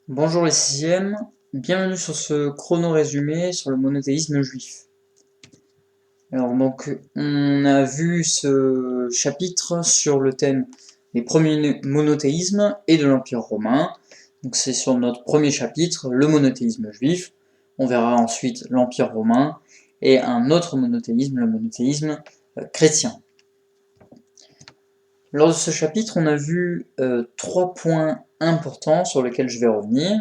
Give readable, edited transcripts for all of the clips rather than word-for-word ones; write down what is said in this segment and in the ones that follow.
Bonjour les sixièmes, bienvenue sur ce chrono-résumé sur le monothéisme juif. Alors donc on a vu ce chapitre sur le thème des premiers monothéismes et de l'Empire romain. Donc c'est sur notre premier chapitre, le monothéisme juif. On verra ensuite l'Empire romain et un autre monothéisme, le monothéisme chrétien. Lors de ce chapitre, on a vu trois points importants sur lesquels je vais revenir.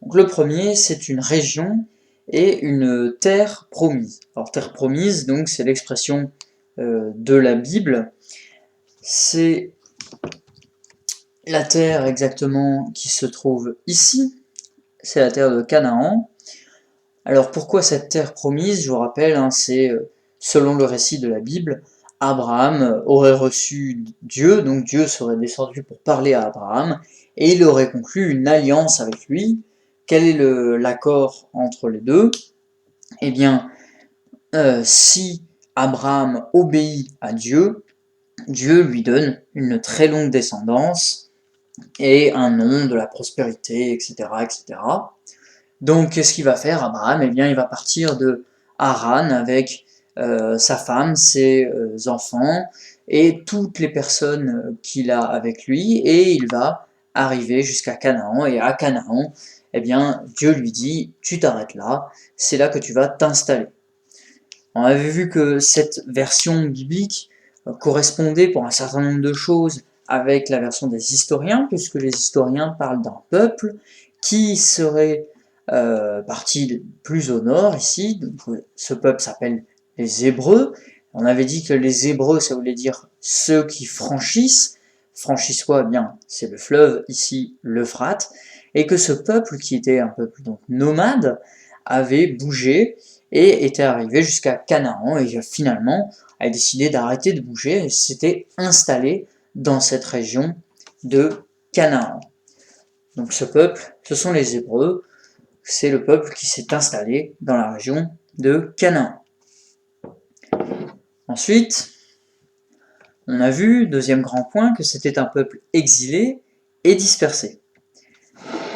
Donc le premier, c'est une région et une terre promise. Alors terre promise, donc c'est l'expression de la Bible. C'est la terre exactement qui se trouve ici. C'est la terre de Canaan. Alors pourquoi cette terre promise? Je vous rappelle, c'est selon le récit de la Bible, Abraham aurait reçu Dieu, donc Dieu serait descendu pour parler à Abraham, et il aurait conclu une alliance avec lui. Quel est l'accord entre les deux? Eh bien, si Abraham obéit à Dieu, Dieu lui donne une très longue descendance et un nom, de la prospérité, etc., etc. Donc, qu'est-ce qu'il va faire, Abraham? Eh bien, il va partir de Haran avec sa femme, ses enfants et toutes les personnes qu'il a avec lui, et il va arriver jusqu'à Canaan. Et à Canaan, eh bien, Dieu lui dit, tu t'arrêtes là, c'est là que tu vas t'installer. On avait vu que cette version biblique correspondait pour un certain nombre de choses avec la version des historiens, puisque les historiens parlent d'un peuple qui serait parti plus au nord ici. Donc, ce peuple s'appelle les Hébreux. On avait dit que les Hébreux, ça voulait dire ceux qui franchissent. Franchissent quoi? Eh bien, c'est le fleuve, ici l'Euphrate, et que ce peuple, qui était un peuple donc nomade, avait bougé et était arrivé jusqu'à Canaan, et finalement a décidé d'arrêter de bouger et s'était installé dans cette région de Canaan. Donc ce peuple, ce sont les Hébreux, c'est le peuple qui s'est installé dans la région de Canaan. Ensuite, on a vu, deuxième grand point, que c'était un peuple exilé et dispersé.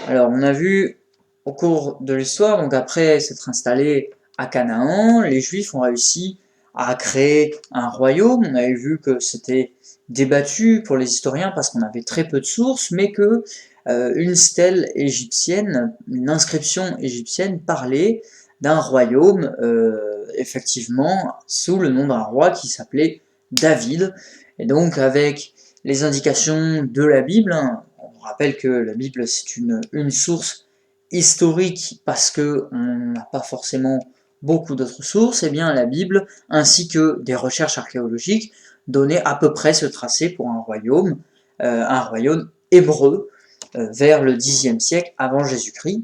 Alors on a vu au cours de l'histoire, donc après s'être installé à Canaan, les Juifs ont réussi à créer un royaume. On avait vu que c'était débattu pour les historiens parce qu'on avait très peu de sources, mais que une stèle égyptienne, une inscription égyptienne parlait d'un royaume, effectivement, sous le nom d'un roi qui s'appelait David. Et donc avec les indications de la Bible, on rappelle que la Bible c'est une source historique parce qu'on n'a pas forcément beaucoup d'autres sources, et bien la Bible ainsi que des recherches archéologiques donnaient à peu près ce tracé pour un royaume hébreu vers le Xe siècle avant Jésus-Christ.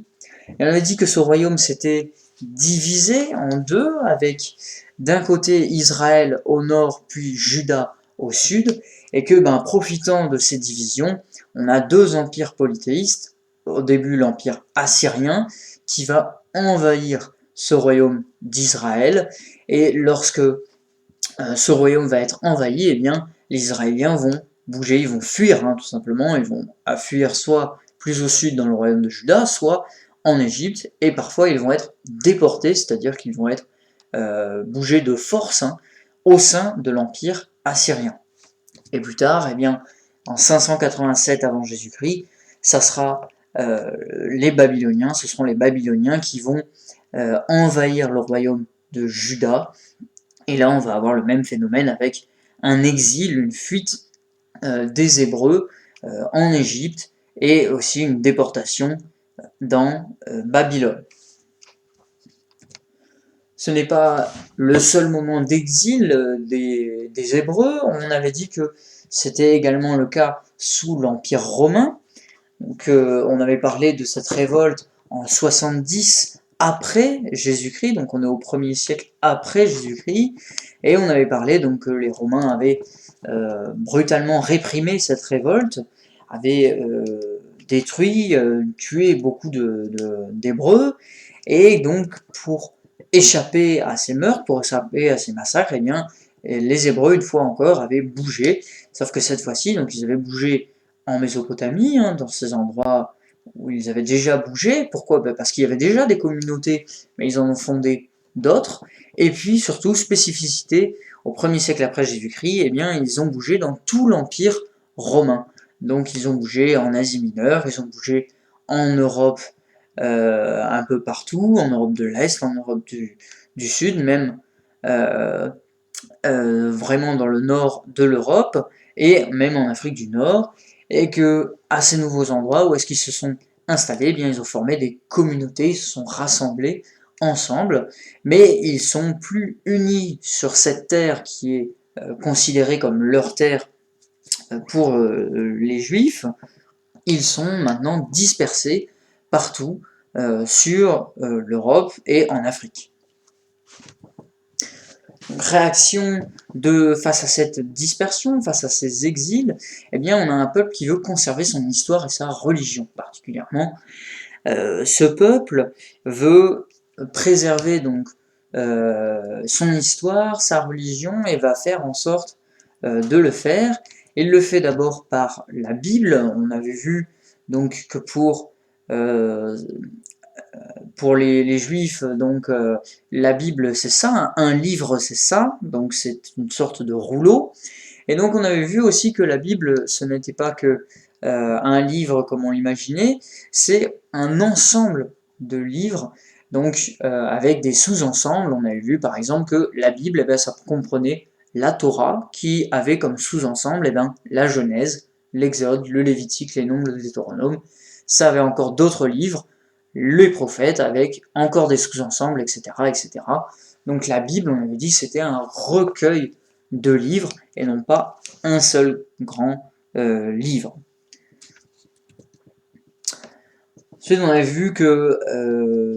Et on avait dit que ce royaume s'était divisé en deux, avec d'un côté Israël au nord puis Juda au sud, et que profitant de ces divisions, on a deux empires polythéistes. Au début l'empire assyrien qui va envahir ce royaume d'Israël, et lorsque ce royaume va être envahi, eh bien les Israéliens vont bouger, ils vont fuir tout simplement, ils vont fuir soit plus au sud dans le royaume de Juda, soit en Égypte, et parfois ils vont être déportés, c'est-à-dire qu'ils vont être bougés de force au sein de l'empire assyrien. Et plus tard, eh bien, en 587 avant Jésus-Christ, ça sera les Babyloniens, ce seront les Babyloniens qui vont envahir le royaume de Juda. Et là, on va avoir le même phénomène avec un exil, une fuite des Hébreux en Égypte, et aussi une déportation dans Babylone. Ce n'est pas le seul moment d'exil des Hébreux. On avait dit que c'était également le cas sous l'Empire romain. Donc, on avait parlé de cette révolte en 70 après Jésus-Christ, donc on est au 1er siècle après Jésus-Christ, et on avait parlé donc que les Romains avaient brutalement réprimé cette révolte, avaient détruit, tué beaucoup d'Hébreux, et donc pour échapper à ces meurtres, pour échapper à ces massacres, eh bien, les Hébreux, une fois encore, avaient bougé, sauf que cette fois-ci, donc ils avaient bougé en Mésopotamie, dans ces endroits où ils avaient déjà bougé. Pourquoi? Parce qu'il y avait déjà des communautés, mais ils en ont fondé d'autres. Et puis surtout, spécificité, au 1er siècle après Jésus-Christ, eh bien, ils ont bougé dans tout l'Empire romain. Donc ils ont bougé en Asie mineure, ils ont bougé en Europe, un peu partout, en Europe de l'Est, en Europe du Sud, même vraiment dans le nord de l'Europe, et même en Afrique du Nord, et que à ces nouveaux endroits où est-ce qu'ils se sont installés, eh bien ils ont formé des communautés, ils se sont rassemblés ensemble, mais ils sont plus unis sur cette terre qui est considérée comme leur terre pour les Juifs. Ils sont maintenant dispersés partout sur l'Europe et en Afrique. Réaction face à cette dispersion, face à ces exils, eh bien on a un peuple qui veut conserver son histoire et sa religion particulièrement. Ce peuple veut préserver donc son histoire, sa religion, et va faire en sorte de le faire. Il le fait d'abord par la Bible. On avait vu donc que pour les Juifs, donc la Bible c'est ça, un livre c'est ça, donc c'est une sorte de rouleau. Et donc on avait vu aussi que la Bible ce n'était pas que un livre comme on l'imaginait, c'est un ensemble de livres, donc avec des sous-ensembles. On avait vu par exemple que la Bible, eh bien, ça comprenait la Torah, qui avait comme sous-ensemble eh bien, la Genèse, l'Exode, le Lévitique, les Nombres, le Deutéronome. Ça avait encore d'autres livres, les prophètes, avec encore des sous-ensembles, etc., etc. Donc la Bible, on avait dit, c'était un recueil de livres, et non pas un seul grand livre. Ensuite, on a vu que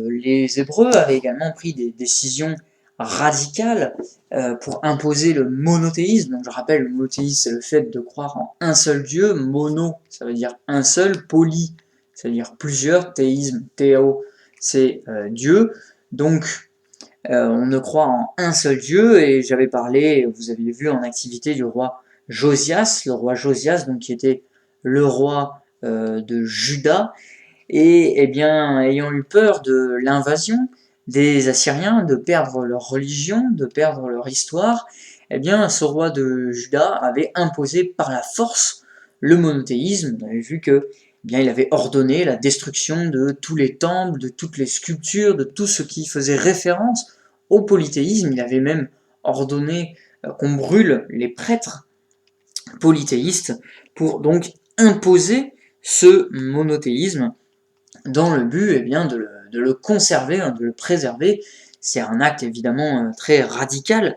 les Hébreux avaient également pris des décisions radicales pour imposer le monothéisme. Donc je rappelle, le monothéisme, c'est le fait de croire en un seul Dieu. Mono, ça veut dire un seul. Poly, ça veut dire plusieurs. Théisme, théo, c'est Dieu. Donc on ne croit en un seul Dieu, et j'avais parlé, vous aviez vu en activité, du roi Josias, le roi Josias, donc qui était le roi de Juda, et eh bien, ayant eu peur de l'invasion des Assyriens, de perdre leur religion, de perdre leur histoire, eh bien, ce roi de Juda avait imposé par la force le monothéisme. On avait vu que eh bien, il avait ordonné la destruction de tous les temples, de toutes les sculptures, de tout ce qui faisait référence au polythéisme. Il avait même ordonné qu'on brûle les prêtres polythéistes pour donc imposer ce monothéisme dans le but eh bien, de le conserver, de le préserver. C'est un acte évidemment très radical,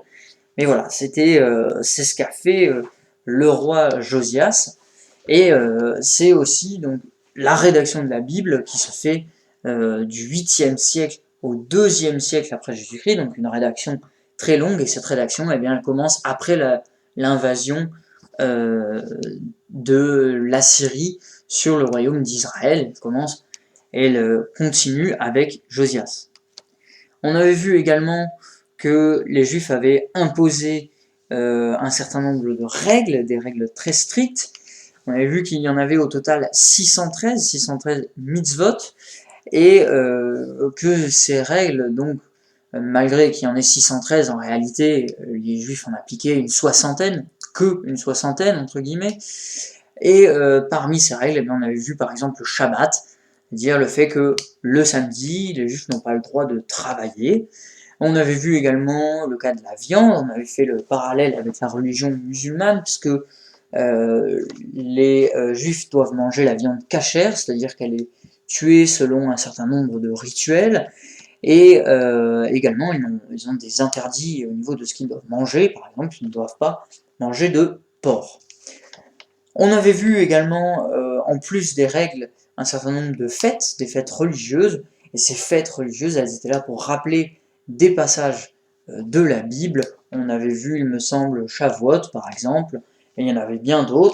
mais voilà, c'est ce qu'a fait le roi Josias, et c'est aussi donc la rédaction de la Bible qui se fait du 8e siècle au 2e siècle après Jésus-Christ, donc une rédaction très longue, et cette rédaction eh bien, elle commence après l'invasion de l'Assyrie sur le royaume d'Israël. Elle continue avec Josias. On avait vu également que les Juifs avaient imposé un certain nombre de règles, des règles très strictes. On avait vu qu'il y en avait au total 613 mitzvot, et que ces règles, donc, malgré qu'il y en ait 613, en réalité, les Juifs en appliquaient une soixantaine, entre guillemets. Et parmi ces règles, eh bien, on avait vu par exemple le Shabbat, c'est-à-dire le fait que le samedi, les Juifs n'ont pas le droit de travailler. On avait vu également le cas de la viande, on avait fait le parallèle avec la religion musulmane, puisque les Juifs doivent manger la viande cachère, c'est-à-dire qu'elle est tuée selon un certain nombre de rituels, et également ils ont des interdits au niveau de ce qu'ils doivent manger. Par exemple, ils ne doivent pas manger de porc. On avait vu également, en plus des règles, un certain nombre de fêtes, des fêtes religieuses, et ces fêtes religieuses, elles étaient là pour rappeler des passages de la Bible. On avait vu, il me semble, Shavuot par exemple, et il y en avait bien d'autres.